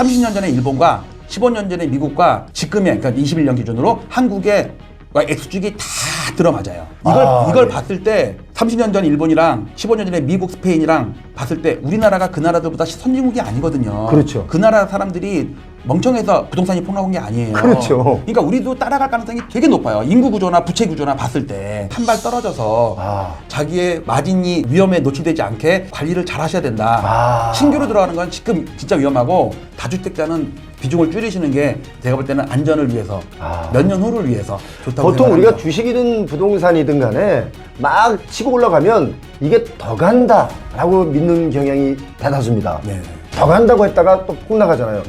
30년 전에 일본과 15년 전에 미국과 지금의 그러니까 21년 기준으로 한국의 액수축이 다 들어맞아요. 이걸 봤을 때 30년 전 일본이랑 15년 전에 미국, 스페인이랑 봤을 때 우리나라가 그 나라들보다 선진국이 아니거든요. 그렇죠. 그 나라 사람들이 멍청해서 부동산이 폭락한 게 아니에요. 그렇죠. 그러니까 우리도 따라갈 가능성이 되게 높아요. 인구 구조나 부채 구조나 봤을 때 한 발 떨어져서 자기의 마진이 위험에 노출되지 않게 관리를 잘 하셔야 된다. 신규로 들어가는 건 지금 진짜 위험하고 다주택자는 비중을 줄이시는 게 제가 볼 때는 안전을 위해서 몇 년 후를 위해서 좋다고 보통 생각합니다. 우리가 주식이든 부동산이든 간에 막 치고 올라가면 이게 더 간다라고 믿는 경향이 대다수입니다. 네. 더 간다고 했다가 또 폭락하잖아요.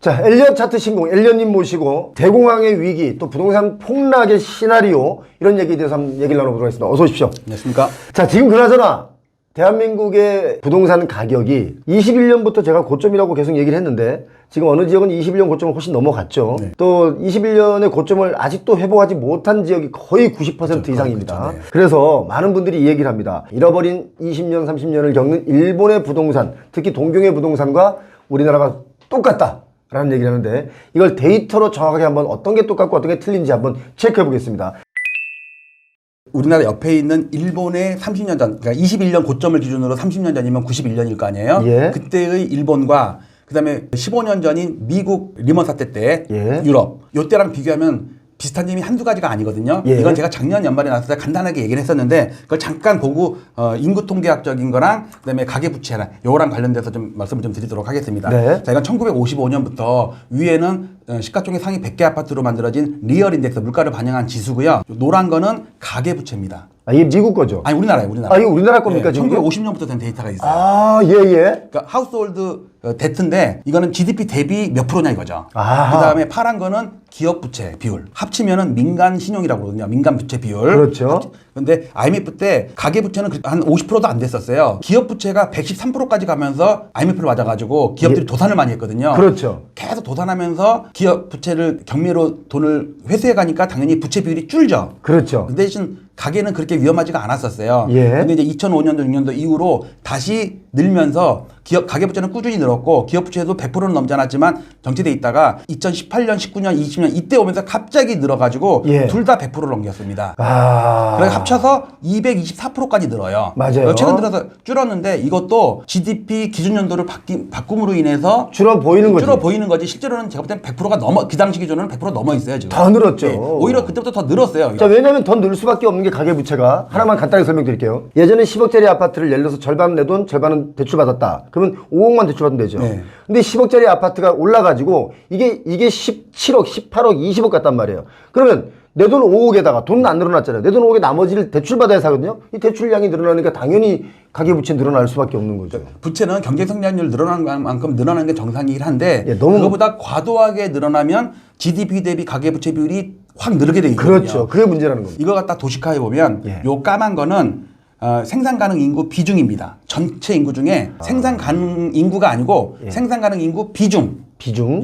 자, 엘리엇 차트 신공 엘리엇님 모시고 대공황의 위기 또 부동산 폭락의 시나리오 이런 얘기에 대해서 한번 얘기를 나눠보도록 하겠습니다. 어서 오십시오. 안녕하십니까. 자, 지금 그나저나 대한민국의 부동산 가격이 21년부터 제가 고점이라고 계속 얘기를 했는데 지금 어느 지역은 21년 고점을 훨씬 넘어갔죠. 네. 또 21년의 고점을 아직도 회복하지 못한 지역이 거의 90% 이상입니다. 그렇죠. 네. 그래서 많은 분들이 이 얘기를 합니다. 잃어버린 20년, 30년을 겪는 일본의 부동산, 특히 동경의 부동산과 우리나라가 똑같다 라는 얘기를 하는데 이걸 데이터로 정확하게 한번 어떤 게 똑같고 어떤 게 틀린지 한번 체크해 보겠습니다. 우리나라 옆에 있는 일본의 30년 전, 그러니까 21년 고점을 기준으로 30년 전이면 91년일 거 아니에요? 예. 그때의 일본과 그다음에 15년 전인 미국 리먼 사태 때 예. 유럽, 요때랑 비교하면 비슷한 점이 한두 가지가 아니거든요. 예. 이건 제가 작년 연말에 나왔을 때 간단하게 얘기를 했었는데 그걸 잠깐 보고 인구 통계학적인 거랑 그다음에 가계부채랑 요거랑 관련돼서 좀 말씀을 좀 드리도록 하겠습니다. 네. 자, 이건 1955년부터 위에는 시가총액 상위 100개 아파트로 만들어진 리얼 인덱스 물가를 반영한 지수고요. 노란 거는 가계부채입니다. 아, 이게 미국 거죠? 아니 우리나라예요, 우리나라. 아, 이거 우리나라 겁니까, 지금? 1950년부터 된 데이터가 있어요. 아, 예, 예. 그러니까 하우스홀드 데트인데 이거는 GDP 대비 몇 프로냐 이거죠. 아하. 그다음에 파란 거는 기업 부채 비율. 합치면은 민간 신용이라고 그러거든요. 민간 부채 비율. 그렇죠. 근데 IMF 때 가계 부채는 한 50%도 안 됐었어요. 기업 부채가 113%까지 가면서 IMF를 맞아가지고 기업들이 도산을 많이 했거든요. 그렇죠. 계속 도산하면서 기업 부채를 경매로 돈을 회수해 가니까 당연히 부채 비율이 줄죠. 그렇죠. 그 대신 가계는 그렇게 위험하지가 않았었어요. 예. 근데 이제 2005년도 6년도 이후로 다시 늘면서 가계 부채는 꾸준히 늘었고 기업 부채도 100%는 넘지 않았지만 정체돼 있다가 2018년, 19년, 20년 이때 오면서 갑자기 늘어가지고 예. 둘 다 100%를 넘겼습니다. 아. 그래서 합쳐서 224%까지 늘어요. 맞아요. 최근 들어서 줄었는데 이것도 GDP 기준 연도를 바꿈으로 인해서 줄어 보이는 거죠. 줄어 보이는 거지 실제로는 제가 볼 때는 100%가 넘어 그 당시 기준으로는 100% 넘어 있어요 지금. 더 늘었죠. 예, 오히려 그때부터 더 늘었어요. 자, 왜냐하면 더 늘 수밖에 없는 게 가계부채가 하나만 간단하게 설명드릴게요. 예전에 10억짜리 아파트를 예를 들어서 절반은 내 돈, 절반은 대출받았다. 그러면 5억만 대출받으면 되죠. 네. 근데 10억짜리 아파트가 올라가지고 이게 17억, 18억, 20억 같단 말이에요. 그러면 내 돈 5억에다가 돈은 안 늘어났잖아요. 내 돈 5억에 나머지를 대출받아야 사거든요. 이 대출량이 늘어나니까 당연히 가계부채 늘어날 수밖에 없는 거죠. 부채는 경제 성장률 늘어나는 만큼 늘어나는 게 정상이긴 한데 예, 너무 그거보다 과도하게 늘어나면 GDP 대비 가계부채 비율이 확 늘게 돼 있거든요. 그렇죠. 그게 문제라는 겁니다. 이거 갖다 도식화해 보면 예. 요 까만 거는 생산 가능 인구 비중입니다. 전체 인구 중에 생산 가능 인구가 아니고 생산 가능 인구 비중.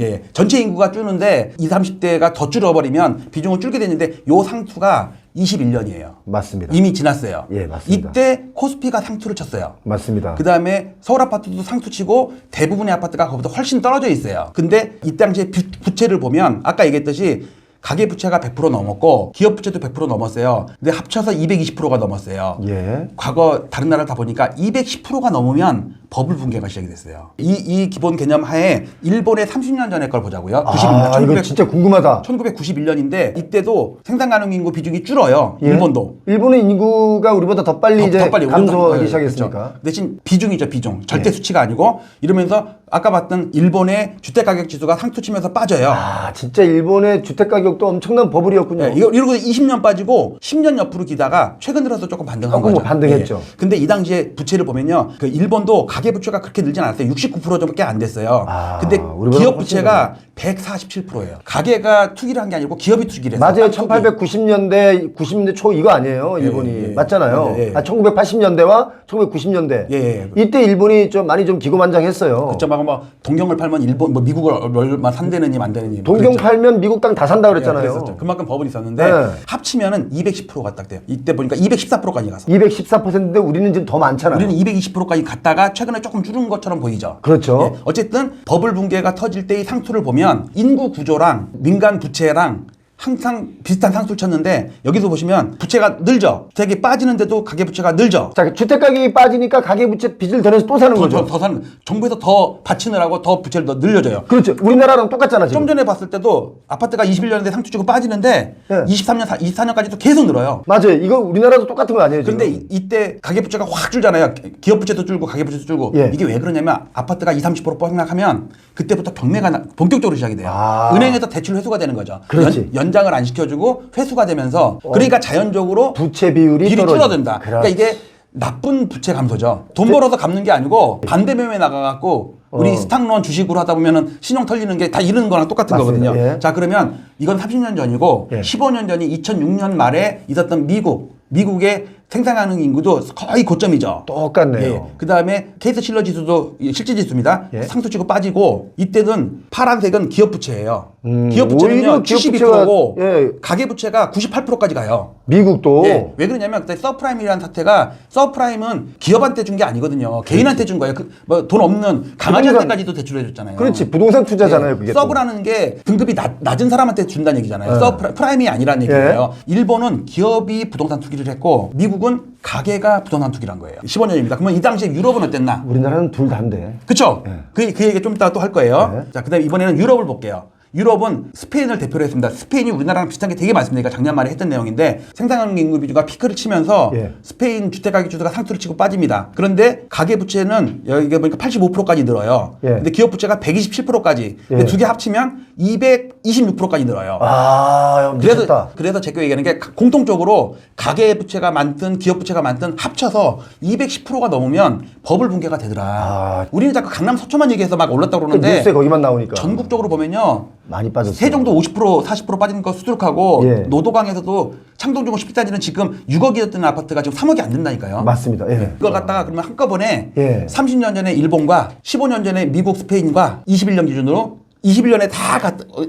예, 전체 인구가 줄는데 20, 30대가 더 줄어버리면 비중은 줄게 되는데 요 상투가 21년이에요. 맞습니다. 이미 지났어요. 예, 맞습니다. 이때 코스피가 상투를 쳤어요. 맞습니다. 그 다음에 서울 아파트도 상투치고 대부분의 아파트가 그보다 훨씬 떨어져 있어요. 근데 이 당시에 부채를 보면 아까 얘기했듯이 가계부채가 100% 넘었고 기업부채도 100% 넘었어요. 근데 합쳐서 220%가 넘었어요. 예. 과거 다른 나라를 다 보니까 210%가 넘으면 버블 붕괴가 시작이 됐어요. 이 기본 개념 하에 일본의 30년 전의 걸 보자고요. 91년. 아, 이거 진짜 궁금하다. 1991년인데 이때도 생산 가능 인구 비중이 줄어요. 예? 일본도. 일본의 인구가 우리보다 더 빨리 이제 감소하기 시작했으니까. 그렇죠. 대신 비중이죠, 비중. 절대 수치가 아니고 이러면서 아까 봤던 일본의 주택 가격 지수가 상투치면서 빠져요. 아, 진짜 일본의 주택 가격도 엄청난 버블이었군요. 네, 이러고 20년 빠지고 10년 옆으로 기다가 최근 들어서 조금 반등한 조금 거죠. 반등했죠. 예. 근데 이 당시에 부채를 보면요, 그 일본도 가계 부채가 그렇게 늘진 않았어요. 69% 정도밖에 안 됐어요. 근데 기업 부채가 147%예요. 가계가 투기를 한 게 아니고 기업이 투기를 했어요. 맞아요. 1890년대, 90년대 초 이거 아니에요, 일본이. 맞잖아요. 예. 아, 1980년대와 1990년대. 예. 이때 일본이 좀 많이 좀 기고만장했어요. 그쵸, 막 뭐 동경을 팔면 일본, 뭐 미국을 얼마 산대느니 만드느니. 동경 팔면 미국 땅 다 산다 그랬잖아요. 그랬었죠. 그만큼 버블이 있었는데 네. 합치면은 210%가 딱 돼요. 이때 보니까 214%까지 갔어. 214%인데 우리는 지금 더 많잖아요. 우리는 220%까지 갔다가 최근 최근에 조금 줄은 것처럼 보이죠. 그렇죠. 예, 어쨌든 버블 붕괴가 터질 때의 상투를 보면 인구 구조랑 민간 부채랑 항상 비슷한 상수를 쳤는데 여기서 보시면 부채가 늘죠. 주택이 빠지는데도 가계부채가 늘죠. 자, 주택 가격이 빠지니까 가계부채 빚을 더 내서 또 사는 거죠. 더 사는 정부에서 더 받치느라고 더 부채를 더 늘려줘요. 그렇죠. 우리나라랑 똑같잖아 지금. 좀 전에 봤을 때도 아파트가 21년인데 상투 치고 빠지는데 네. 23년, 24년까지도 계속 늘어요. 맞아요. 이거 우리나라도 똑같은 거 아니에요 지금? 근데 이때 가계부채가 확 줄잖아요. 기업부채도 줄고 가계부채도 줄고. 예. 이게 왜 그러냐면 아파트가 20, 30% 폭락하면 그때부터 경매가 본격적으로 시작이 돼요. 아. 은행에서 대출 회수가 되는 거죠. 그렇지. 연장을 안 시켜주고 회수가 되면서 그러니까 자연적으로 부채 비율이 줄어든다. 그러니까 이게 나쁜 부채 감소죠. 돈 벌어서 갚는 게 아니고 반대 매매 나가갖고 우리 스탁론 주식으로 하다 보면은 신용 털리는 게 다 이러는 거랑 똑같은 맞습니다. 거거든요. 예. 자, 그러면 이건 30년 전이고 예. 15년 전이 2006년 말에 있었던 미국의 생산가능 인구도 거의 고점이죠. 똑같네요. 예. 그 다음에 케이스 실러 지수도 실질 지수입니다. 예. 상수치고 빠지고 이때는 파란색은 기업 부채예요. 기업 오히려 부채는요 기업 72%고 예. 가계 부채가 98%까지 가요. 미국도 예. 왜 그러냐면 그때 서프라임이라는 사태가 서프라임은 기업한테 준 게 아니거든요. 개인한테 준 거예요. 뭐 돈 없는 강아지한테까지도 대출해 줬잖아요. 그렇지. 부동산 투자잖아요. 그게 또. 서브라는 게 등급이 낮은 사람한테 준다는 얘기잖아요. 프라임이 아니라는 예. 얘기예요. 일본은 기업이 부동산 투기를 했고 미국은 가게가 부동산 투기를 한 거예요. 15년입니다. 그러면 이 당시에 유럽은 어땠나? 우리나라는 둘 다인데. 그쵸? 예. 그 얘기 좀 이따 또 할 거예요. 네. 자, 그 다음에 이번에는 유럽을 볼게요. 유럽은 스페인을 대표로 했습니다. 스페인이 우리나라랑 비슷한 게 되게 많습니다. 작년 말에 했던 내용인데 생산가능 인구 비중가 피크를 치면서 예. 스페인 주택가격 지수가 상투를 치고 빠집니다. 그런데 가계부채는 여기 보니까 85%까지 늘어요. 예. 근데 기업부채가 127%까지. 근데 예. 두 개 합치면 226%까지 늘어요. 아, 미쳤다. 그래서 제가 얘기하는 게 공통적으로 가계부채가 많든 기업부채가 많든 합쳐서 210%가 넘으면 버블 붕괴가 되더라. 아. 우리는 자꾸 강남 서초만 얘기해서 막 올랐다고 그 그러는데 뉴스에 거기만 나오니까. 전국적으로 보면요. 많이 빠졌어요. 세종도 50% 40% 빠지는 거 수두룩하고 예. 노도강에서도 창동중공 10단지는 지금 6억이었던 아파트가 지금 3억이 안 된다니까요. 맞습니다. 예. 그걸 갖다가 그러면 한꺼번에 예. 30년 전에 일본과 15년 전에 미국, 스페인과 21년 기준으로 21년에 다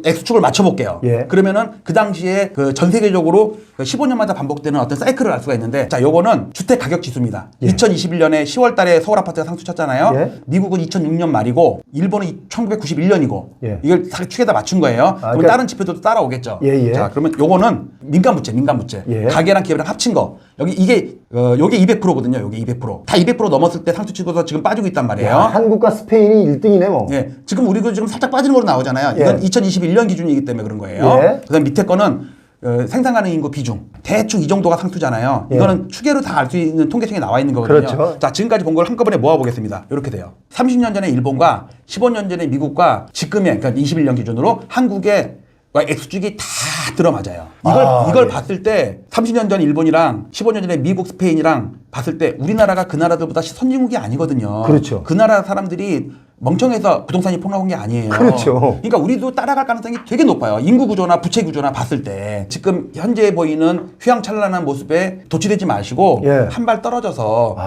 X축을 맞춰볼게요. 예. 그러면은 그 당시에 그 전 세계적으로 15년마다 반복되는 어떤 사이클을 알 수가 있는데 자, 요거는 주택 가격 지수입니다. 예. 2021년에 10월 달에 서울 아파트가 상투 쳤잖아요. 예. 미국은 2006년 말이고 일본은 1991년이고 예. 이걸 다 축에다 맞춘 거예요. 그럼 그러니까 다른 지표들도 따라오겠죠. 예, 예. 자, 그러면 요거는 민간 부채. 예. 가계랑 기업이랑 합친 거. 여기 이게 요게 200%거든요. 요게 200%. 다 200% 넘었을 때 상투 치고서 지금 빠지고 있단 말이에요. 야, 한국과 스페인이 1등이네 뭐. 예, 지금 우리도 지금 살짝 빠지는 걸로 나오잖아요. 예. 이건 2021년 기준이기 때문에 그런 거예요. 예. 그다음 밑에 거는 생산 가능 인구 비중. 대충 이 정도가 상투잖아요. 예. 이거는 추계로 다 알 수 있는 통계청에 나와 있는 거거든요. 그렇죠. 자, 지금까지 본 걸 한꺼번에 모아보겠습니다. 이렇게 돼요. 30년 전에 일본과 15년 전에 미국과 지금의 그러니까 21년 기준으로 한국의 X축이 다 들어맞아요. 이걸 예. 봤을 때 30년 전 일본이랑 15년 전에 미국, 스페인이랑 봤을 때 우리나라가 그 나라들보다 선진국이 아니거든요. 그렇죠. 그 나라 사람들이 멍청해서 부동산이 폭락한 게 아니에요. 그렇죠. 그러니까 우리도 따라갈 가능성이 되게 높아요. 인구 구조나 부채 구조나 봤을 때 지금 현재 보이는 휘황찬란한 모습에 도취되지 마시고 예. 한 발 떨어져서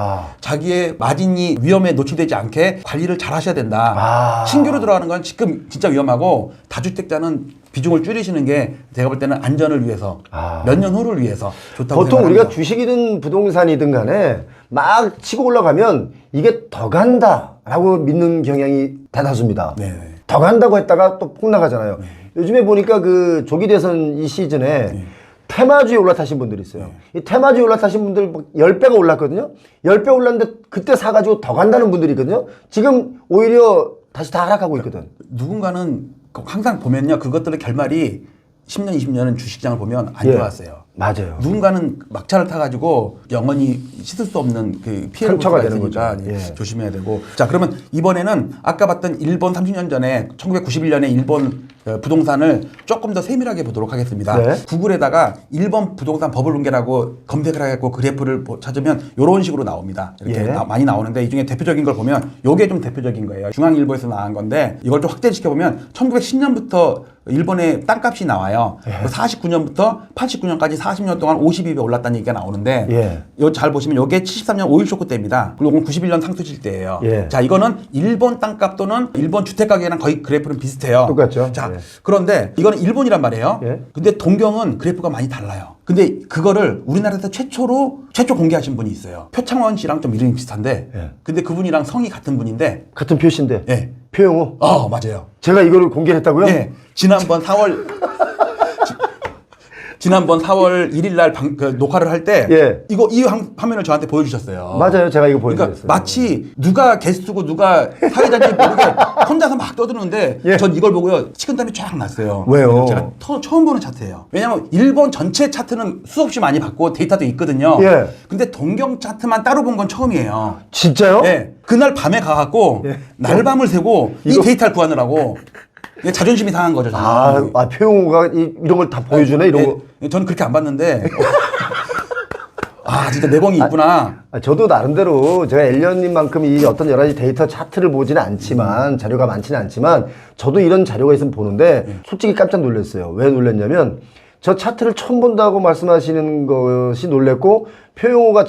자기의 마진이 위험에 노출되지 않게 관리를 잘 하셔야 된다. 신규로 들어가는 건 지금 진짜 위험하고 다주택자는 비중을 줄이시는 게 제가 볼 때는 안전을 위해서 몇 년 후를 위해서 좋다고 보통 생각합니다. 우리가 주식이든 부동산이든 간에 막 치고 올라가면 이게 더 간다라고 믿는 경향이 대다수입니다. 네. 더 간다고 했다가 또 폭락하잖아요. 요즘에 보니까 그 조기 대선 이 시즌에 테마주에 올라타신 분들이 있어요. 이 테마주에 올라타신 분들 10배가 올랐거든요. 10배 올랐는데 그때 사가지고 더 간다는 분들이 있거든요. 지금 오히려 다시 다 하락하고 있거든. 누군가는 항상 보면요. 그것들의 결말이 10년, 20년은 주식장을 보면 안 예. 좋았어요. 맞아요. 누군가는 막차를 타가지고 영원히 씻을 수 없는 그 피해를 볼 상처가 수가 되는 있으니까 거죠. 예. 조심해야 되고. 자, 그러면 이번에는 아까 봤던 일본 30년 전에 1991년에 일본 부동산을 조금 더 세밀하게 보도록 하겠습니다. 네. 구글에다가 일본 부동산 버블 붕괴라고 검색을 하고 그래프를 찾으면 이런 식으로 나옵니다. 이렇게 예. 많이 나오는데 이 중에 대표적인 걸 보면 요게 좀 대표적인 거예요. 중앙일보에서 나온 건데 이걸 좀 확대시켜 보면 1910년부터 일본의 땅값이 나와요. 49년부터 89년까지 40년 동안 52배 올랐다는 얘기가 나오는데 예. 요 잘 보시면 요게 73년 오일 쇼크 때입니다. 그리고 이건 91년 상투질 때예요. 예. 자, 이거는 일본 땅값 또는 일본 주택 가격이랑 거의 그래프는 비슷해요. 똑같죠. 자, 그런데 이거는 일본이란 말이에요. 예. 근데 동경은 그래프가 많이 달라요. 근데 그거를 우리나라에서 최초 공개하신 분이 있어요. 표창원 씨랑 좀 이름이 비슷한데, 예. 근데 그분이랑 성이 같은 분인데, 같은 표시인데. 예. 표영호. 맞아요. 제가 이거를 공개했다고요? 예. 지난번 4월 1일 날 녹화를 할 때 예. 이 화면을 저한테 보여주셨어요. 맞아요. 제가 이거 그러니까 보여드렸어요. 마치 누가 게스트고 누가 사회자인지 모르게 혼자서 막 떠드는데 예. 전 이걸 보고요. 식은땀이 쫙 났어요. 왜요? 제가 처음 보는 차트예요. 왜냐면 일본 전체 차트는 수없이 많이 받고 데이터도 있거든요. 예. 근데 동경 차트만 따로 본 건 처음이에요. 진짜요? 예. 그날 밤에 가갖고 예. 날밤을 새고 이 데이터를 구하느라고 이게 자존심이 상한 거죠. 저는. 표영호가 이런 걸 다 보여주네, 이런 거. 저는 그렇게 안 봤는데. 진짜 내공이 있구나. 저도 나름대로 제가 엘리언님만큼 이 어떤 여러 가지 데이터 차트를 보지는 않지만, 자료가 많지는 않지만, 저도 이런 자료가 있으면 보는데, 솔직히 깜짝 놀랐어요. 왜 놀랐냐면, 저 차트를 처음 본다고 말씀하시는 것이 놀랬고, 표영호가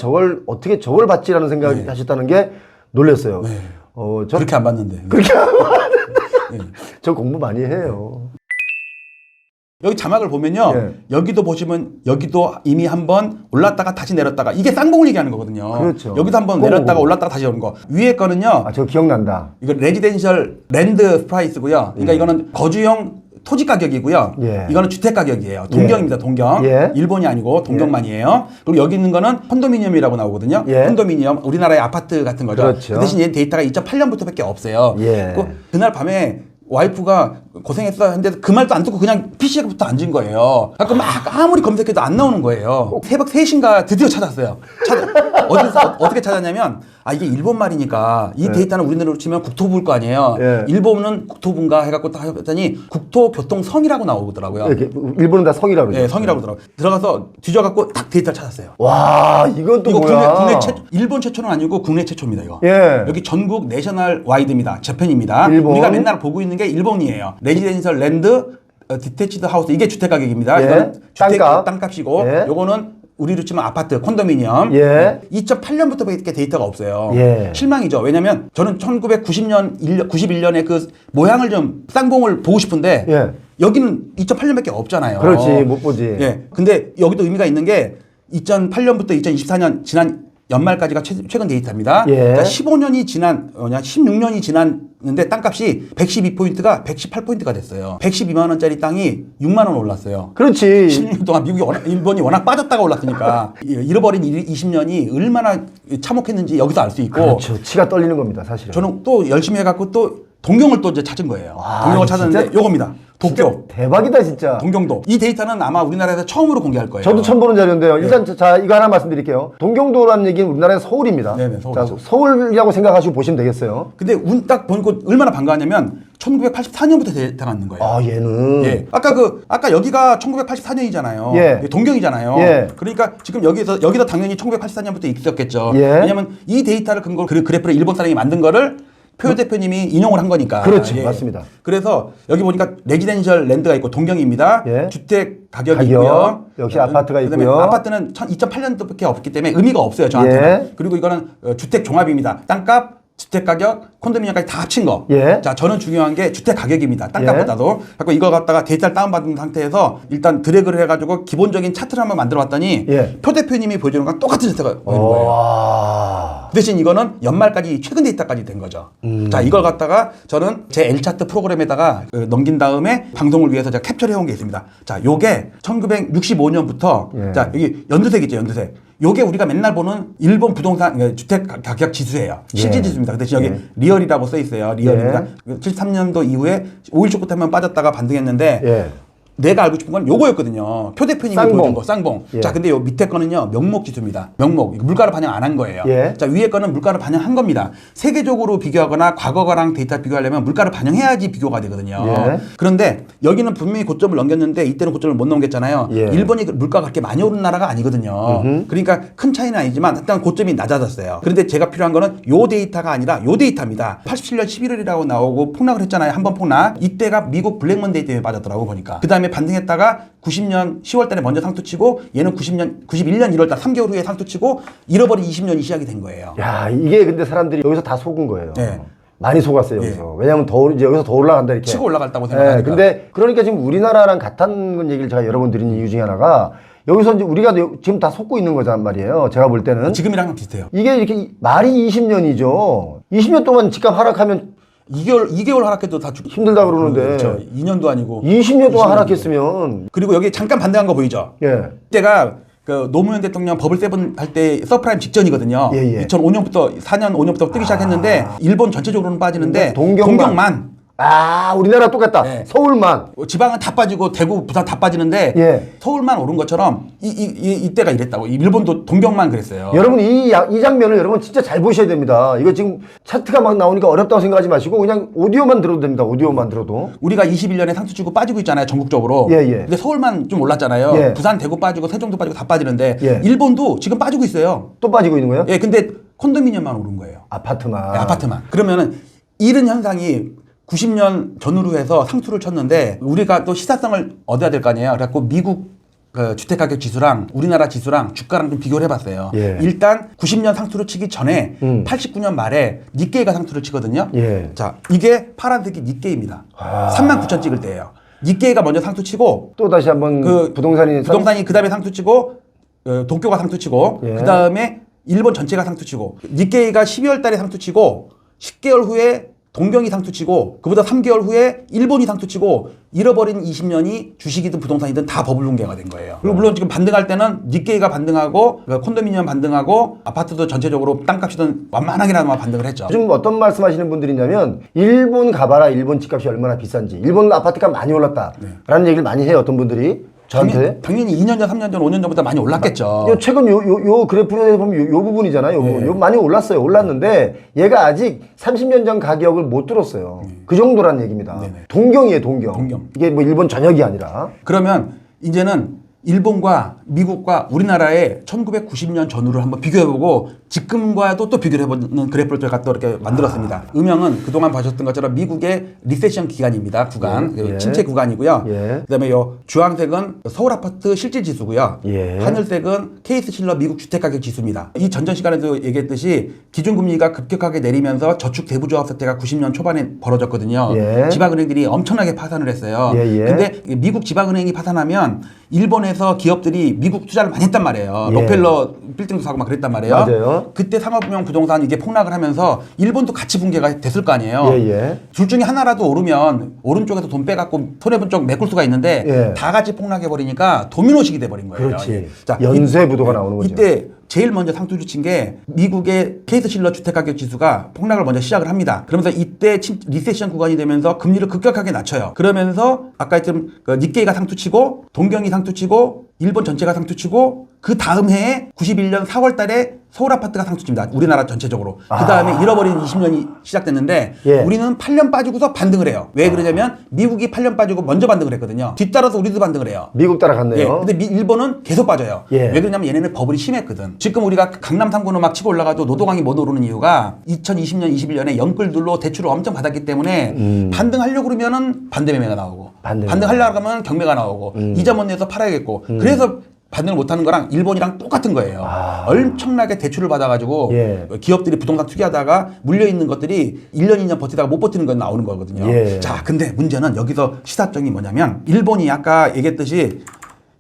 어떻게 저걸 봤지라는 생각을 하셨다는 게 놀랐어요. 네. 그렇게 안 봤는데. 그렇게 안 봤는데. 저 공부 많이 해요. 여기 자막을 보면요. 예. 여기도 보시면 여기도 이미 한번 올랐다가 다시 내렸다가 이게 쌍봉을 얘기하는 거거든요. 그렇죠. 여기도 한번 내렸다가 올랐다가 다시 오는 거. 위에 거는요. 저 기억난다. 이거 레지덴셜 랜드 프라이스고요. 그러니까 이거는 거주용 토지 가격이고요. 예. 이거는 주택 가격이에요. 동경입니다. 동경. 예. 일본이 아니고 동경만이에요. 그리고 여기 있는 거는 콘도미니엄이라고 나오거든요. 예. 콘도미니엄 우리나라의 아파트 같은 거죠. 그렇죠. 그 대신 얘 데이터가 2008년부터밖에 없어요. 예. 그날 밤에 와이프가 고생했어 했는데 그 말도 안 듣고 그냥 PC부터 앉은 거예요. 그러니까 막 아무리 검색해도 안 나오는 거예요. 새벽 3시인가 드디어 찾았어요. 어떻게 찾았냐면 이게 일본 말이니까 이 데이터는 우리나라로 치면 국토부일 거 아니에요. 예. 일본은 국토부인가 해갖고 딱 했더니 국토교통성이라고 나오더라고요. 일본은 다 성이라고 그러죠. 네, 성이라고 들어가고 들어가서 뒤져갖고 딱 데이터를 찾았어요. 와, 이건 또 이거 뭐야? 일본 최초는 아니고 국내 최초입니다. 이거. 예. 여기 전국 내셔널 와이드입니다. 재팬입니다. 일본. 우리가 맨날 보고 있는 게 일본이에요. 레지덴셜 랜드 디태치드 하우스 이게 주택 가격입니다. 예. 이건 주택 땅값. 땅값이고 예. 요거는 우리로 치면 아파트 콘도미니엄. 예. 2008년부터밖에 데이터가 없어요. 예. 실망이죠. 왜냐면 저는 91년에 그 모양을 좀 쌍봉을 보고 싶은데 예. 여기는 2008년밖에 없잖아요. 그렇지, 못 보지. 예. 근데 여기도 의미가 있는 게 2008년부터 2024년 지난 연말까지가 최근 데이터입니다. 예. 그러니까 15년이 지난 16년이 지났는데 땅값이 112포인트가 118포인트가 됐어요. 112만 원짜리 땅이 6만 원 올랐어요. 그렇지. 16년 동안 일본이 워낙 빠졌다가 올랐으니까 잃어버린 20년이 얼마나 참혹했는지 여기서 알 수 있고. 그렇죠. 치가 떨리는 겁니다, 사실은. 저는 또 열심히 해갖고 또 동경을 또 이제 찾은 거예요. 동경을 찾았는데 진짜? 요겁니다. 도쿄. 대박이다, 진짜. 동경도. 이 데이터는 아마 우리나라에서 처음으로 공개할 거예요. 저도 처음 보는 자료인데요. 일단 자, 이거 하나 말씀드릴게요. 동경도라는 얘기는 우리나라의 서울입니다. 네네, 서울이죠. 자, 서울이라고 생각하시고 보시면 되겠어요. 근데 운 딱 보니까 얼마나 반가웠냐면 1984년부터 데이터가 있는 거예요. 얘는. 예. 아까 여기가 1984년이잖아요. 예. 동경이잖아요. 예. 그러니까 지금 여기도 당연히 1984년부터 있었겠죠. 예. 왜냐면 이 데이터를 근거로 그래프를 일본 사람이 만든 거를 표 대표님이 인용을 한 거니까. 그렇죠. 맞습니다. 그래서 여기 보니까 레지덴셜 랜드가 있고 동경입니다. 예. 주택 가격이 있고요. 역시 아파트가 그다음에 있고요. 아파트는 2008년도밖에 없기 때문에 의미가 없어요. 저한테는. 예. 그리고 이거는 주택 종합입니다. 땅값, 주택 가격, 콘도미니엄까지 다 합친 거. 예. 자, 저는 중요한 게 주택 가격입니다. 땅값보다도. 그래서 이거 갖다가 데이터를 다운받은 상태에서 일단 드래그를 해가지고 기본적인 차트를 한번 만들어 봤더니 예. 표 대표님이 보여주는 거랑 똑같은 차트가 보이는 거예요. 와. 그 대신 이거는 연말까지 최근 데이터까지 된 거죠. 자, 이걸 갖다가 저는 제 L차트 프로그램에다가 넘긴 다음에 방송을 위해서 제가 캡처를 해온 게 있습니다. 자, 요게 1965년부터 예. 자, 여기 연두색이죠, 연두색. 요게 우리가 맨날 보는 일본 부동산 주택 가격 지수예요. 실질 지수입니다. 그 대신 여기 예. 리얼이라고 써 있어요. 리얼입니다. 73년도 이후에 5일 쇼크 때문에 빠졌다가 반등했는데 예. 내가 알고 싶은 건 요거였거든요. 표 대표님이 쌍봉. 보여준 거, 쌍봉. 예. 자, 근데 요 밑에 거는요, 명목 지수입니다. 명목. 물가를 반영 안 한 거예요. 예. 자, 위에 거는 물가를 반영한 겁니다. 세계적으로 비교하거나 과거랑 데이터 비교하려면 물가를 반영해야지 비교가 되거든요. 예. 그런데 여기는 분명히 고점을 넘겼는데 이때는 고점을 못 넘겼잖아요. 예. 일본이 물가가 그렇게 많이 오른 나라가 아니거든요. 그러니까 큰 차이는 아니지만 일단 고점이 낮아졌어요. 그런데 제가 필요한 거는 요 데이터가 아니라 요 데이터입니다. 87년 11월이라고 나오고 폭락을 했잖아요. 한 번 폭락. 이때가 미국 블랙먼데이 때문에 빠졌더라고 보니까. 그 다음에 반등했다가 90년 10월 달에 먼저 상투치고 얘는 91년 1월 달 3개월 후에 상투치고 잃어버린 20년이 시작이 된 거예요. 야, 이게 근데 사람들이 여기서 다 속은 거예요. 네. 많이 속았어요, 여기서. 왜냐하면 이제 여기서 더 올라간다, 이렇게. 치고 올라갔다고 생각하니까. 근데, 그러니까 지금 우리나라랑 같다는 얘기를 제가 여러 번 드린 이유 중에 하나가, 여기서 이제 우리가 지금 다 속고 있는 거란 말이에요. 제가 볼 때는. 지금이랑 비슷해요. 이게 이렇게 말이 20년이죠. 20년 동안 집값 하락하면 2개월 하락해도 다 힘들다 그러는데. 그렇죠. 2년도 아니고 20년 동안 하락했으면. 그리고 여기 잠깐 반등한 거 보이죠? 예. 그때가 그 노무현 대통령 버블 세븐 할 때 서프라임 직전이거든요. 2005년부터 4년 5년부터 뜨기 시작했는데 일본 전체적으로는 빠지는데 동경만 우리나라 똑같다. 서울만. 지방은 다 빠지고 대구, 부산 다 빠지는데 서울만 오른 것처럼 이때가 이랬다고. 일본도 동경만 그랬어요. 여러분 이 장면을 여러분 진짜 잘 보셔야 됩니다. 이거 지금 차트가 막 나오니까 어렵다고 생각하지 마시고 그냥 오디오만 들어도 됩니다. 오디오만 들어도. 우리가 21년에 상투 치고 빠지고 있잖아요. 전국적으로. 근데 서울만 좀 올랐잖아요. 부산, 대구 빠지고 세종도 빠지고 다 빠지는데 일본도 지금 빠지고 있어요. 또 빠지고 있는 거예요? 근데 콘도미니엄만 오른 거예요. 아파트만. 아파트만. 그러면은 이런 현상이 90년 전후로 해서 상투를 쳤는데 우리가 또 시사성을 얻어야 될 거 아니에요. 그래갖고 미국 그 주택가격 지수랑 우리나라 지수랑 주가랑 좀 비교를 해봤어요. 일단 90년 상투를 치기 전에 89년 말에 니케이가 상투를 치거든요. 자, 이게 파란색이 니케이입니다. 39,000 찍을 때예요. 니케이가 먼저 상투 치고 또 다시 한번 부동산이 그 다음에 상투 치고 도쿄가 상투 치고 그 다음에 일본 전체가 상투 치고 니케이가 12월 달에 상투 치고 10개월 후에 동경이 상투치고 그보다 3개월 후에 일본이 상투치고 잃어버린 20년이 주식이든 부동산이든 다 버블 붕괴가 된 거예요. 그리고 물론 지금 반등할 때는 니케이가 반등하고 콘도미니엄 반등하고 아파트도 전체적으로 땅값이든 완만하게나마 반등을 했죠. 요즘 어떤 말씀하시는 분들이 있냐면 일본 가봐라. 일본 집값이 얼마나 비싼지. 일본 아파트값 많이 올랐다라는 얘기를 많이 해요. 어떤 분들이. 저한테. 당연히 2년 전, 3년 전, 5년 전보다 많이 올랐겠죠. 최근 요 그래프에 보면 요 부분이잖아요. 요 많이 올랐어요. 올랐는데 얘가 아직 30년 전 가격을 못 들었어요. 그 정도란 얘기입니다. 동경이에요, 동경. 이게 뭐 일본 전역이 아니라. 그러면 이제는 일본과 미국과 우리나라의 1990년 전후를 한번 비교해보고 지금과도 또 비교를 해보는 그래프를 제가 또 이렇게 만들었습니다. 음영은 그동안 보셨던 것처럼 미국의 리세션 기간입니다. 구간. 침체 구간이고요. 그다음에 요 주황색은 서울 아파트 실질 지수고요. 하늘색은 케이스 실러 미국 주택가격 지수입니다. 이 전전 시간에도 얘기했듯이 기준금리가 급격하게 내리면서 저축 대부조합 사태가 90년 초반에 벌어졌거든요. 지방은행들이 엄청나게 파산을 했어요. 근데 미국 지방은행이 파산하면 일본에서 기업들이 미국 투자를 많이 했단 말이에요. 록펠러 빌딩도 사고 막 그랬단 말이에요. 맞아요. 그때 상업용 부동산 이게 폭락을 하면서 일본도 같이 붕괴가 됐을 거 아니에요. 둘 중에 하나라도 오르면 오른쪽에서 돈 빼갖고 손해본 쪽 메꿀 수가 있는데 다 같이 폭락해버리니까 도미노식이 돼버린 거예요. 그렇지. 자, 연쇄 부도가 나오는 거죠. 이때 제일 먼저 상투를 친 게 미국의 케이스 실러 주택가격 지수가 폭락을 먼저 시작을 합니다. 그러면서 이때 리세션 구간이 되면서 금리를 급격하게 낮춰요. 그러면서 아까 했던 니케이가 상투치고 동경이 상투치고 일본 전체가 상투치고 그 다음 해에 91년 4월 달에 서울 아파트가 상투칩니다. 우리나라 전체적으로. 그 다음에 잃어버린 20년이 시작됐는데 우리는 8년 빠지고서 반등을 해요. 왜 그러냐면 미국이 8년 빠지고 먼저 반등을 했거든요. 뒤따라서 우리도 반등을 해요. 미국 따라갔네요. 근데 일본은 계속 빠져요. 왜 그러냐면 얘네는 버블이 심했거든. 지금 우리가 강남 3구는 막 치고 올라가도 노동항이 못 오르는 이유가 2020년, 21년에 영끌들로 대출을 엄청 받았기 때문에 반등하려고 그러면은 반대매매가 나오고 반등하려고 하면 경매가 나오고 이자 못 내서 팔아야겠고 그래서 반등을 못하는 거랑 일본이랑 똑같은 거예요. 엄청나게 대출을 받아가지고 기업들이 부동산 투기하다가 물려있는 것들이 1년, 2년 버티다가 못 버티는 건 나오는 거거든요. 자, 근데 문제는 여기서 시사점이 뭐냐면 일본이 아까 얘기했듯이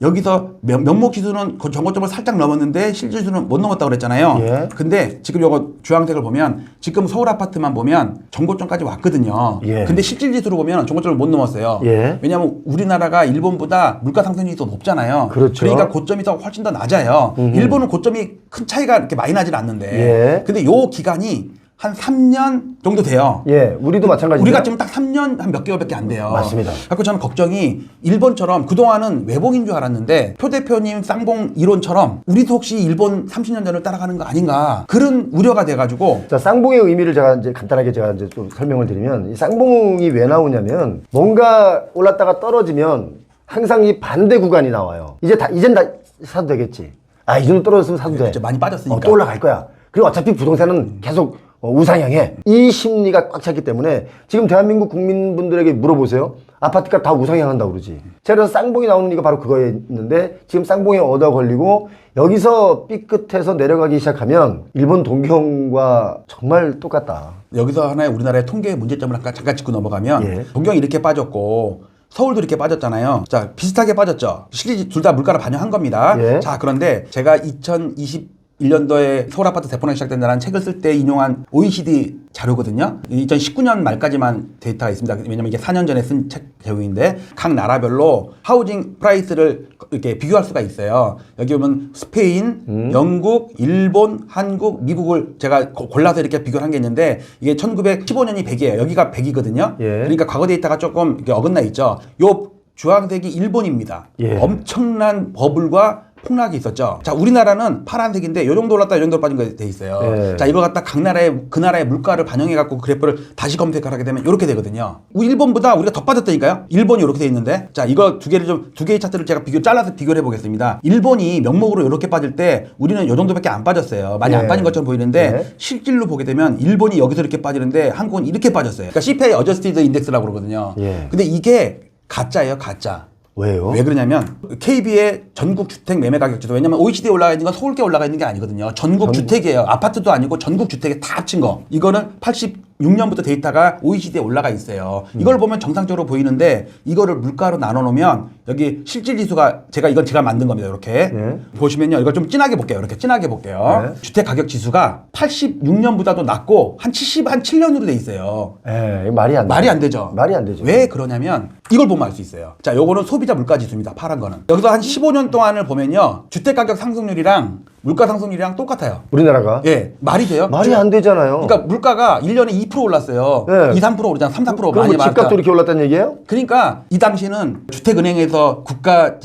여기서 명목 지수는 전고점을 살짝 넘었는데 실질 지수는 못 넘었다고 그랬잖아요. 근데 지금 요거 주황색을 보면 지금 서울 아파트만 보면 전고점까지 왔거든요. 근데 실질 지수로 보면 전고점을 못 넘었어요. 왜냐하면 우리나라가 일본보다 물가 상승률이 더 높잖아요. 그러니까 고점이 더 훨씬 더 낮아요. 일본은 고점이 큰 차이가 이렇게 많이 나질 않는데 근데 요 기간이 한 3년 정도 돼요. 우리도 마찬가지예요. 우리가 지금 딱 3년 한 몇 개월밖에 안 돼요. 맞습니다. 그래서 저는 걱정이 일본처럼 그동안은 외봉인 줄 알았는데 표 대표님 쌍봉 이론처럼 우리도 혹시 일본 30년 전을 따라가는 거 아닌가 그런 우려가 돼가지고. 자, 쌍봉의 의미를 제가 이제 간단하게 좀 설명을 드리면 이 쌍봉이 왜 나오냐면 뭔가 올랐다가 떨어지면 항상 이 반대 구간이 나와요. 이젠 다 사도 되겠지. 이 정도 떨어졌으면 사도 돼. 많이 빠졌으니까. 또 올라갈 거야. 그리고 어차피 부동산은 계속 우상향해. 이 심리가 꽉 찼기 때문에 지금 대한민국 국민분들에게 물어보세요. 아파트가 다 우상향한다고 그러지. 제가 그래서 쌍봉이 나오는 이유가 바로 그거에 있는데 지금 쌍봉에 얻어 걸리고 여기서 삐끗해서 내려가기 시작하면 일본 동경과 정말 똑같다. 여기서 하나의 우리나라의 통계의 문제점을 잠깐 짚고 넘어가면 예. 동경이 이렇게 빠졌고 서울도 이렇게 빠졌잖아요. 자, 비슷하게 빠졌죠. 실질이 둘 다 물가를 반영한 겁니다. 예. 자, 그런데 제가 2021년도에 서울 아파트 대폭락이 시작된다는 책을 쓸 때 인용한 OECD 자료거든요. 2019년 말까지만 데이터가 있습니다. 왜냐면 이게 4년 전에 쓴 책 제목인데 각 나라별로 하우징 프라이스를 이렇게 비교할 수가 있어요. 여기 보면 스페인, 영국, 일본, 한국, 미국을 제가 골라서 이렇게 비교를 한 게 있는데 이게 1915년이 100이에요. 여기가 100이거든요. 예. 그러니까 과거 데이터가 조금 이렇게 어긋나 있죠. 요 주황색이 일본입니다. 예. 엄청난 버블과 폭락이 있었죠. 자, 우리나라는 파란색인데 요 정도 올랐다 요 정도 빠진 거 돼 있어요. 예. 자, 이걸 갖다 각 나라의 그 나라의 물가를 반영해 갖고 그래프를 다시 검색을 하게 되면 이렇게 되거든요. 일본보다 우리가 더 빠졌다니까요. 일본이 이렇게 돼 있는데, 자, 이거 두 개의 차트를 제가 잘라서 비교를 해보겠습니다. 일본이 명목으로 이렇게 빠질 때 우리는 요 정도밖에 안 빠졌어요. 많이 예. 안 빠진 것처럼 보이는데 예. 실질로 보게 되면 일본이 여기서 이렇게 빠지는데 한국은 이렇게 빠졌어요. 그러니까 CPI 어저스티드 인덱스라고 그러거든요. 예. 근데 이게 가짜예요, 가짜. 왜요? 왜 그러냐면 KB의 전국 주택 매매 가격 지수, 왜냐면 OECD에 올라가 있는 건 서울께 올라가 있는 게 아니거든요. 전국 주택이에요. 아파트도 아니고 전국 주택에 다 합친 거. 이거는 86년부터 데이터가 OECD에 올라가 있어요. 이걸 보면 정상적으로 보이는데 이거를 물가로 나눠 놓으면 여기 실질 지수가 제가 만든 겁니다. 이렇게 보시면요. 이걸 좀 진하게 볼게요. 이렇게 진하게 볼게요. 주택 가격 지수가 86년보다도 낮고 한 7년으로 돼 있어요. 예, 말이 안 돼. 말이 안 되죠. 말이 안 되죠. 왜 그러냐면 이걸 보면 알 수 있어요. 자, 요거는 소비자 물가 지수입니다. 파란 거는. 여기서 한 15년 동안을 보면요. 주택 가격 상승률이랑 물가 상승률이랑 똑같아요. 우리나라가? 예. 말이 돼요? 말이 안 되잖아요. 그러니까 물가가 1년에 2% 올랐어요. 네. 2, 3% 오르잖아. 3, 4% 그럼 많이 뭐 집값도 이렇게 올랐다는 얘기예요? 그러니까 이 당시는 주택은행에서 국가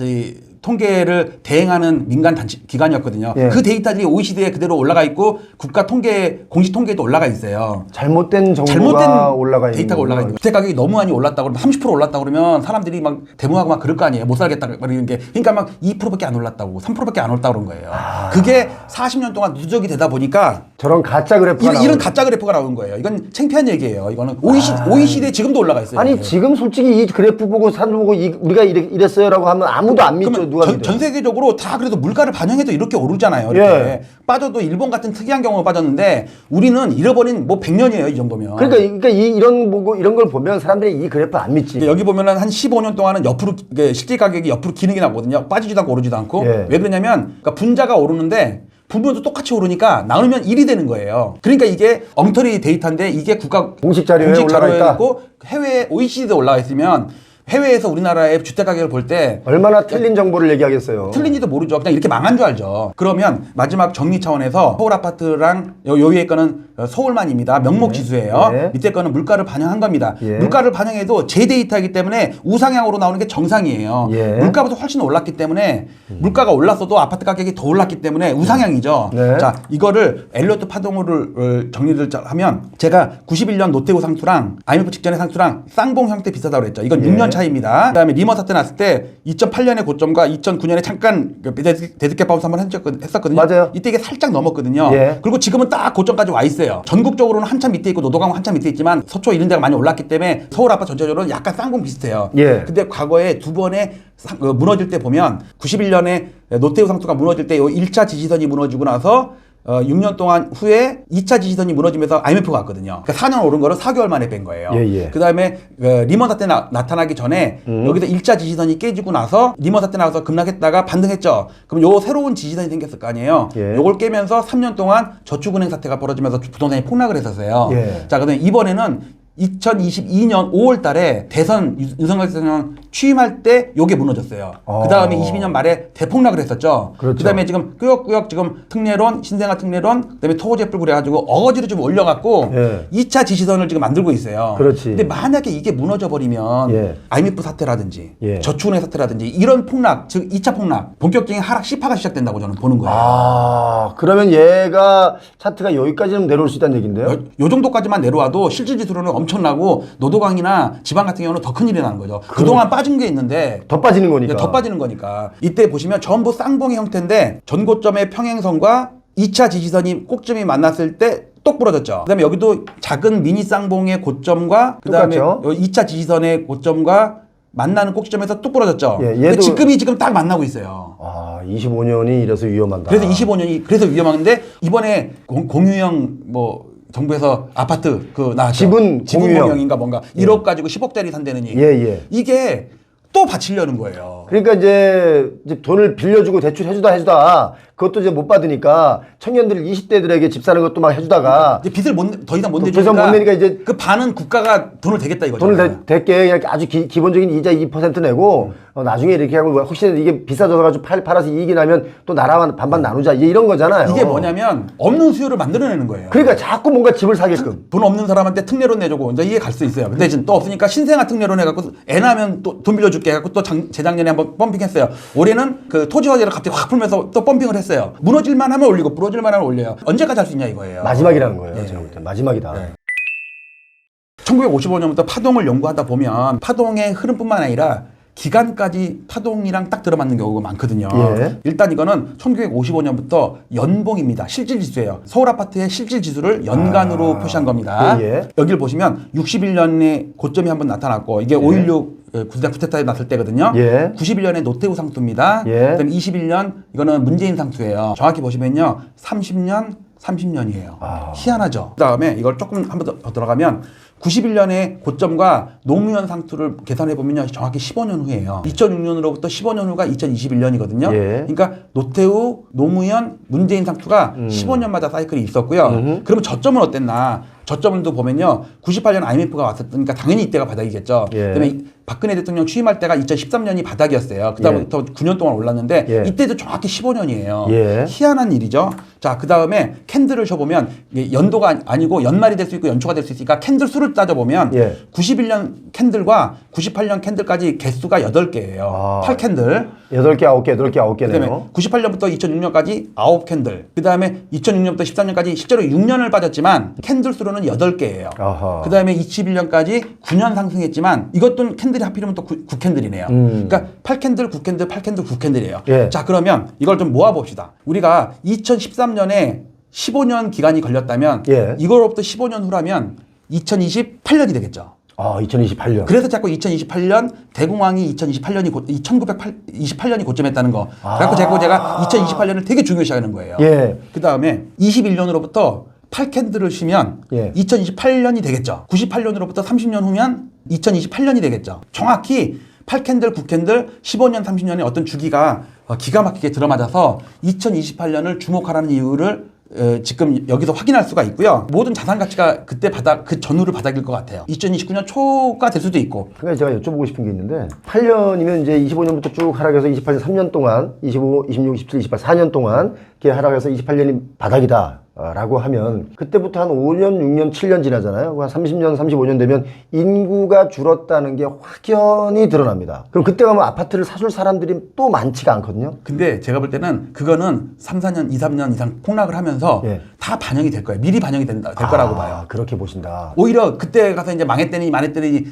통계를 대행하는 민간 단체 기관이었거든요. 예. 그 데이터들이 OECD에 그대로 올라가 있고 국가 통계 공식 통계에도 올라가 있어요. 잘못된 정보가 올라가 있는 데이터가 올라가 있는 거예요. 주택 가격이 너무 많이 올랐다고 그러면 30% 올랐다고 그러면 사람들이 막 데모하고 막 그럴 거 아니에요. 못 살겠다 그러는 게. 그러니까 막 2%밖에 안 올랐다고 3%밖에 안 올랐다고 그런 거예요. 그게 40년 동안 누적이 되다 보니까 저런 가짜 그래프가 이런 가짜 그래프가 나오는 거예요. 이건 창피한 얘기예요. 이거는 OECD에 지금도 올라가 있어요. 아니 지금 솔직히 이 그래프 보고 사진 보고 우리가 이랬어요라고 하면 아무도 안 믿죠. 그러면 누가 믿어요? 전 세계적으로 다 그래도 물가를 반영해도 이렇게 오르잖아요. 이렇게 예. 빠져도 일본 같은 특이한 경우가 빠졌는데 우리는 잃어버린 뭐 100년이에요. 이 정도면. 그러니까 이런 걸 보면 사람들이 이 그래프 안 믿지. 여기 보면은 한 15년 동안은 옆으로 실질 가격이 옆으로 기능이 나거든요. 빠지지도 않고 오르지도 않고. 예. 왜 그러냐면 그러니까 분자가 오르는데 부분도 똑같이 오르니까 나누면 1이 되는 거예요. 그러니까 이게 엉터리 데이터인데 이게 국가 공식 자료에 올라가 있다. 있고 해외 OECD에 올라가 있으면 해외에서 우리나라의 주택 가격을 볼 때 얼마나 틀린 정보를 얘기하겠어요. 틀린지도 모르죠. 그냥 이렇게 망한 줄 알죠. 그러면 마지막 정리 차원에서 서울 아파트랑 요 위에 거는 서울만입니다. 명목 지수예요. 네. 밑에 거는 물가를 반영한 겁니다. 예. 물가를 반영해도 제 데이터이기 때문에 우상향으로 나오는 게 정상이에요. 예. 물가보다 훨씬 올랐기 때문에 물가가 올랐어도 아파트 가격이 더 올랐기 때문에 우상향이죠. 네. 자, 이거를 엘리어트 파동을 정리를 하면 제가 91년 노태우 상투랑 IMF 직전의 상투랑 쌍봉 형태 비슷하다고 그랬죠. 이건 6년 차이입니다. 그다음에 리먼 사태 났을 때 2008년의 고점과 2009년에 잠깐 대득개 파운스 한번 했었거든요. 맞아요. 이때 이게 살짝 넘었거든요. 예. 그리고 지금은 딱 고점까지 와 있어요. 전국적으로는 한참 밑에 있고 노도강은 한참 밑에 있지만 서초 이런 데가 많이 올랐기 때문에 서울 아파트 전체적으로는 약간 쌍봉 비슷해요. 예. 근데 과거에 두 번의 무너질 때 보면 91년에 노태우 상투가 무너질 때 이 1차 지지선이 무너지고 나서 6년 동안 후에 2차 지지선이 무너지면서 IMF가 왔거든요. 그러니까 4년 오른 거를 4개월 만에 뺀 거예요. 예. 그 다음에 리먼 사태 나타나기 전에 여기서 1차 지지선이 깨지고 나서 리먼 사태 나와서 급락했다가 반등했죠. 그럼 요 새로운 지지선이 생겼을 거 아니에요. 예. 요걸 깨면서 3년 동안 저축은행 사태가 벌어지면서 부동산이 폭락을 했었어요. 예. 자, 그다음에 이번에는 2022년 5월 달에 윤석열 대통령 취임할 때 요게 무너졌어요. 그 다음에 22년 말에 대폭락을 했었죠. 그렇죠. 그 다음에 지금 꾸역꾸역 지금 특례론, 신생아 특례론, 그 다음에 토호제풀 그래가지고 어거지로 좀 올려갖고 예. 2차 지시선을 지금 만들고 있어요. 그렇지. 근데 만약에 이게 무너져버리면 예. IMF 사태라든지 예. 저축은행 사태라든지 이런 폭락, 즉 2차 폭락, 본격적인 하락 시파가 시작된다고 저는 보는 거예요. 아, 그러면 얘가 차트가 여기까지는 내려올 수 있다는 얘기인데요? 요 정도까지만 내려와도 실질 지수로는 엄청나고 노도강이나 지방 같은 경우는 더 큰일이 나는 거죠. 그동안 빠진 게 있는데 더 빠지는 거니까. 더 빠지는 거니까. 이때 보시면 전부 쌍봉의 형태인데 전고점의 평행선과 2차 지지선이 꼭점이 만났을 때 똑 부러졌죠. 그다음에 여기도 작은 미니 쌍봉의 고점과 그다음에 똑같죠? 2차 지지선의 고점과 만나는 꼭지점에서 뚝 부러졌죠. 예, 근데 얘도- 지금 딱 만나고 있어요. 아, 25년이 이래서 위험하다. 그래서 25년이 그래서 위험한데 이번에 공유형 뭐 정부에서 아파트 그 나왔죠. 지분 공유형. 공유형인가 뭔가 1억 가지고 10억짜리 산다는 얘기. 예. 이게 또 바치려는 거예요. 그러니까 이제 돈을 빌려주고 대출 해주다 그것도 이제 못 받으니까 청년들 20대들에게 집 사는 것도 막 해주다가 이제 빚을 더 이상 못 빚을 내주니까 못 내니까 이제 그 반은 국가가 돈을 대겠다 이거죠. 돈을 댈게 그냥 아주 기본적인 이자 2% 내고 나중에 이렇게 하고 혹시 이게 비싸져서 가지고 팔아서 이익이 나면 또 나라와 반반 나누자 이런 거잖아요. 이게 뭐냐면 없는 수요를 만들어내는 거예요. 그러니까 자꾸 뭔가 집을 사게끔. 돈 없는 사람한테 특례론 내주고 이제 이해 갈 수 있어요. 근데 지금 또 없으니까 신생아 특례론 해갖고 애 나면 또 돈 빌려줄게 해갖고 또 재작년에 한번 펌핑했어요. 올해는 그 토지 화재를 갑자기 확 풀면서 또 펌핑을 했어요. 무너질만 하면 올리고 부러질만 하면 올려요. 언제까지 할 수 있냐 이거예요. 마지막이라는 거예요. 예. 제가 볼 때 마지막이다. 1955년부터 파동을 연구하다 보면 파동의 흐름뿐만 아니라 기간까지 파동이랑 딱 들어맞는 경우가 많거든요. 예. 일단 이거는 1955년부터 연봉입니다. 실질지수예요. 서울 아파트의 실질지수를 연간으로 표시한 겁니다. 예. 여기를 보시면 61년에 고점이 한번 나타났고 이게 5.16 구대당 쿠데타에 났을 때거든요. 예. 91년에 노태우 상투입니다. 예. 그다음에 21년 이거는 문재인 상투예요. 정확히 보시면요. 30년이에요. 희한하죠. 그다음에 이걸 조금 한번 더 들어가면 91년에 고점과 노무현 상투를 계산해 보면요. 정확히 15년 후예요. 2006년으로부터 15년 후가 2021년이거든요. 예. 그러니까 노태우, 노무현, 문재인 상투가 15년마다 사이클이 있었고요. 그러면 저점은 어땠나? 저점도 보면요. 98년 IMF가 왔었으니까 당연히 이때가 바닥이겠죠. 예. 그다음에 박근혜 대통령 취임할 때가 2013년이 바닥이었어요. 그다음부터 9년 동안 올랐는데 예. 이때도 정확히 15년이에요. 예. 희한한 일이죠. 자, 그다음에 캔들을 쳐보면 이게 연도가 아니고 연말이 될 수 있고 연초가 될 수 있으니까 캔들 수를 따져보면 예. 91년 캔들과 98년 캔들까지 개수가 8개예요. 8캔들. 8개, 9개, 8개, 9개네요. 그다음에 98년부터 2006년까지 9캔들. 그다음에 2006년부터 13년까지 실제로 6년을 빠졌지만 캔들 수로는 8개예요. 아하. 그다음에 21년까지 9년 상승했지만 이것도 캔들이 하필이면 또 9캔들이네요. 그러니까 8캔들, 9캔들, 8캔들, 9캔들이에요. 예. 자, 그러면 이걸 좀 모아 봅시다. 우리가 2013년에 15년 기간이 걸렸다면 예. 이거로부터 15년 후라면 2028년이 되겠죠. 2028년. 그래서 자꾸 2028년 대공황이 2028년이 1928년이 고점했다는 거. 그래갖고 제가 2028년을 되게 중요시하는 거예요. 예. 그 다음에 21년으로부터 8캔들을 쉬면 예. 2028년이 되겠죠. 98년으로부터 30년 후면 2028년이 되겠죠. 정확히 8캔들, 9캔들, 15년, 30년의 어떤 주기가 기가 막히게 들어맞아서 2028년을 주목하라는 이유를 지금 여기서 확인할 수가 있고요. 모든 자산 가치가 그때 그 전후를 바닥일 것 같아요. 2029년 초가 될 수도 있고. 그러니까 제가 여쭤보고 싶은 게 있는데 8년이면 이제 25년부터 쭉 하락해서 28년 3년 동안 25, 26, 27, 28, 4년 동안 이렇게 하락해서 28년이 바닥이다. 라고 하면 그때부터 한 5년, 6년, 7년 지나잖아요. 한 30년, 35년 되면 인구가 줄었다는 게 확연히 드러납니다. 그럼 그때 가면 아파트를 사줄 사람들이 또 많지가 않거든요. 근데 제가 볼 때는 그거는 3, 4년, 2, 3년 이상 폭락을 하면서 예. 다 반영이 될 거예요. 미리 반영이 될 거라고 봐요. 그렇게 보신다. 오히려 그때 가서 이제 망했더니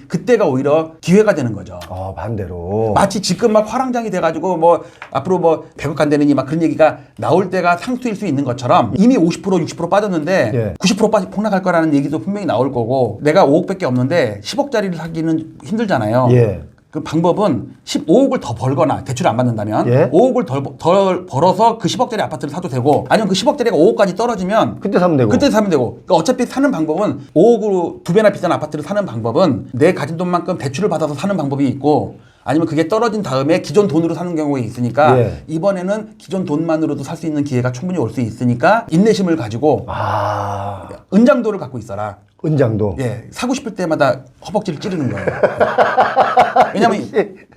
그때가 오히려 기회가 되는 거죠. 반대로. 마치 지금 막 화랑장이 돼가지고 뭐 앞으로 뭐 100억 간다느니 막 그런 얘기가 나올 때가 상수일 수 있는 것처럼 이미 50% 60% 빠졌는데 예. 90% 폭락할 거라는 얘기도 분명히 나올 거고 내가 5억밖에 없는데 10억짜리를 사기는 힘들잖아요. 예. 그 방법은 15억을 더 벌거나 대출을 안 받는다면 예. 5억을 덜 벌어서 그 10억짜리 아파트를 사도 되고 아니면 그 10억짜리가 5억까지 떨어지면 그때 사면 되고. 그때 사면 되고. 그러니까 어차피 사는 방법은 5억으로 2배나 비싼 아파트를 사는 방법은 내 가진 돈만큼 대출을 받아서 사는 방법이 있고 아니면 그게 떨어진 다음에 기존 돈으로 사는 경우가 있으니까 예. 이번에는 기존 돈만으로도 살 수 있는 기회가 충분히 올 수 있으니까 인내심을 가지고 은장도를 갖고 있어라. 은장도. 예, 사고 싶을 때마다 허벅지를 찌르는 거예요. 왜냐면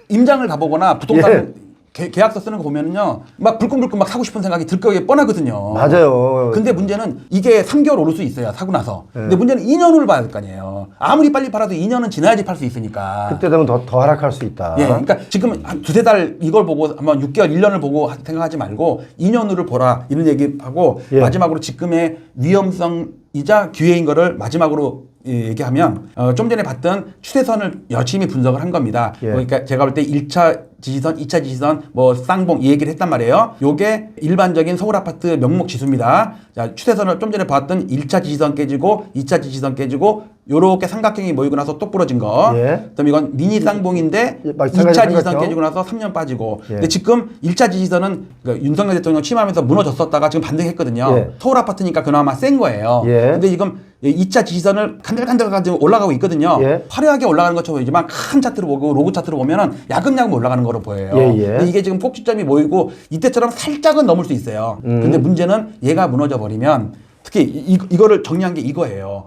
임장을 가보거나 부동산 계약서 쓰는 거 보면은요, 막 불끈불끈 막 사고 싶은 생각이 들 거에 뻔하거든요. 맞아요. 근데 문제는 이게 3개월 오를 수 있어요, 사고 나서. 근데 문제는 2년을 봐야 될 거 아니에요. 아무리 빨리 팔아도 2년은 지나야지 팔 수 있으니까. 그때 되면 더 하락할 수 있다. 예, 그러니까 지금 한 2~3달 이걸 보고 한번 6개월, 1년을 보고 생각하지 말고 2년으로 보라 이런 얘기하고 예. 마지막으로 지금의 위험성이자 기회인 거를 마지막으로 얘기하면 좀 전에 봤던 추세선을 열심히 분석을 한 겁니다. 예. 그러니까 제가 볼 때 1차 지지선, 2차 지지선, 뭐 쌍봉 이 얘기를 했단 말이에요. 요게 일반적인 서울 아파트 명목 지수입니다. 자, 추세선을 좀 전에 봤던 1차 지지선 깨지고 2차 지지선 깨지고 요렇게 삼각형이 모이고 나서 똑 부러진 거. 예. 그다음에 이건 미니 쌍봉인데 예, 2차 지지선 삼각형. 깨지고 나서 3년 빠지고. 예. 근데 지금 1차 지지선은 그 윤석열 대통령 취임하면서 무너졌었다가 지금 반등했거든요. 예. 서울 아파트니까 그나마 센 거예요. 예. 근데 지금 2차 지지선을 간들간들 올라가고 있거든요. 예. 화려하게 올라가는 것처럼 보이지만 큰 차트로 보고 로그 차트로 보면은 야금야금 올라가는 거로 보여요. 예, 예. 근데 이게 지금 꼭지점이 모이고 이때처럼 살짝은 넘을 수 있어요. 근데 문제는 얘가 무너져 버리면 특히 이거를 정리한 게 이거예요.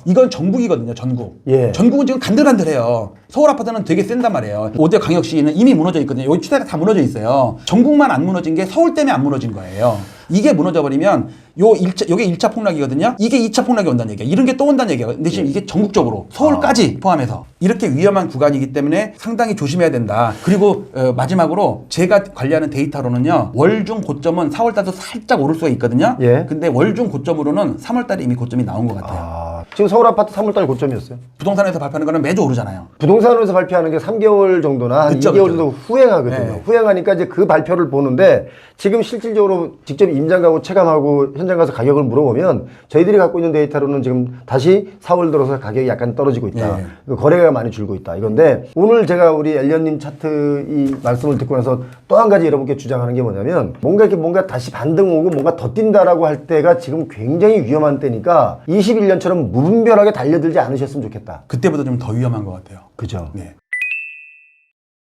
이건 전국이거든요, 전국. 예. 전국은 지금 간들간들해요. 서울 아파트는 되게 센단 말이에요. 5대 광역시는 이미 무너져 있거든요. 여기 추세가 다 무너져 있어요. 전국만 안 무너진 게 서울 때문에 안 무너진 거예요. 이게 무너져 버리면 요게 1차 폭락이거든요. 이게 2차 폭락이 온다는 얘기야. 이런 게 또 온다는 얘기야. 근데 지금 이게 전국적으로 서울까지 포함해서 이렇게 위험한 구간이기 때문에 상당히 조심해야 된다. 그리고 마지막으로 제가 관리하는 데이터로는요. 월중 고점은 4월 달도 살짝 오를 수가 있거든요. 예. 근데 월중 고점으로는 3월 달에 이미 고점이 나온 것 같아요. 지금 서울 아파트 3월달 고점이었어요. 부동산에서 발표하는 거는 매주 오르잖아요. 부동산으로서 발표하는 게 3개월 정도나 한 그쵸, 2개월 그쵸. 정도 후행하거든요. 네. 후행하니까 이제 그 발표를 보는데 지금 실질적으로 직접 임장 가고 체감하고 현장 가서 가격을 물어보면 저희들이 갖고 있는 데이터로는 지금 다시 4월 들어서 가격이 약간 떨어지고 있다. 네. 그 거래가 많이 줄고 있다. 이건데 오늘 제가 우리 엘리언님 차트 이 말씀을 듣고 나서 또 한 가지 여러분께 주장하는 게 뭐냐면 뭔가 다시 반등 오고 뭔가 더 뛴다라고 할 때가 지금 굉장히 위험한 때니까 21년처럼 무분별하게 달려들지 않으셨으면 좋겠다. 그때보다 좀 더 위험한 것 같아요. 그죠? 네.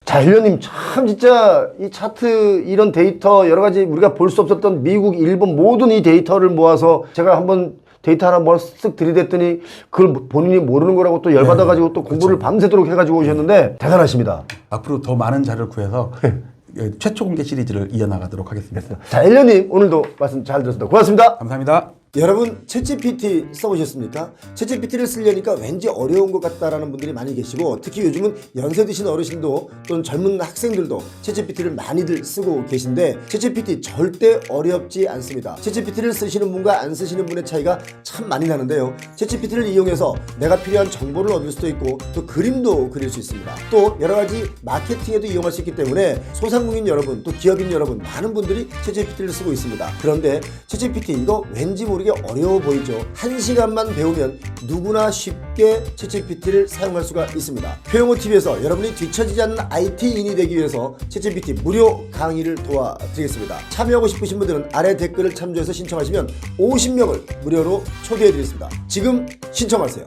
자, 엘리언님 참 진짜 이 차트 이런 데이터 여러 가지 우리가 볼 수 없었던 미국, 일본 모든 이 데이터를 모아서 제가 한번 데이터 하나 뭐 쓱 들이댔더니 그걸 본인이 모르는 거라고 또 열받아가지고 또 공부를 밤새도록 해가지고 오셨는데 대단하십니다. 앞으로 더 많은 자료를 구해서 최초 공개 시리즈를 이어나가도록 하겠습니다. 자, 엘리언님 오늘도 말씀 잘 들었습니다. 고맙습니다. 감사합니다. 여러분 챗GPT 써보셨습니까? 챗GPT를 쓰려니까 왠지 어려운 것 같다라는 분들이 많이 계시고 특히 요즘은 연세 드신 어르신도 또는 젊은 학생들도 챗GPT를 많이들 쓰고 계신데 챗GPT 절대 어렵지 않습니다. 챗GPT를 쓰시는 분과 안 쓰시는 분의 차이가 참 많이 나는데요. 챗GPT를 이용해서 내가 필요한 정보를 얻을 수도 있고 또 그림도 그릴 수 있습니다. 또 여러 가지 마케팅에도 이용할 수 있기 때문에 소상공인 여러분 또 기업인 여러분 많은 분들이 챗GPT를 쓰고 있습니다. 그런데 챗GPT 이거 왠지 모르게 어려워 보이죠. 1시간만 배우면 누구나 쉽게 챗GPT를 사용할 수가 있습니다. 표용호TV에서 여러분이 뒤처지지 않는 IT인이 되기 위해서 챗GPT 무료 강의를 도와드리겠습니다. 참여하고 싶으신 분들은 아래 댓글을 참조해서 신청하시면 50명을 무료로 초대해드리겠습니다. 지금 신청하세요.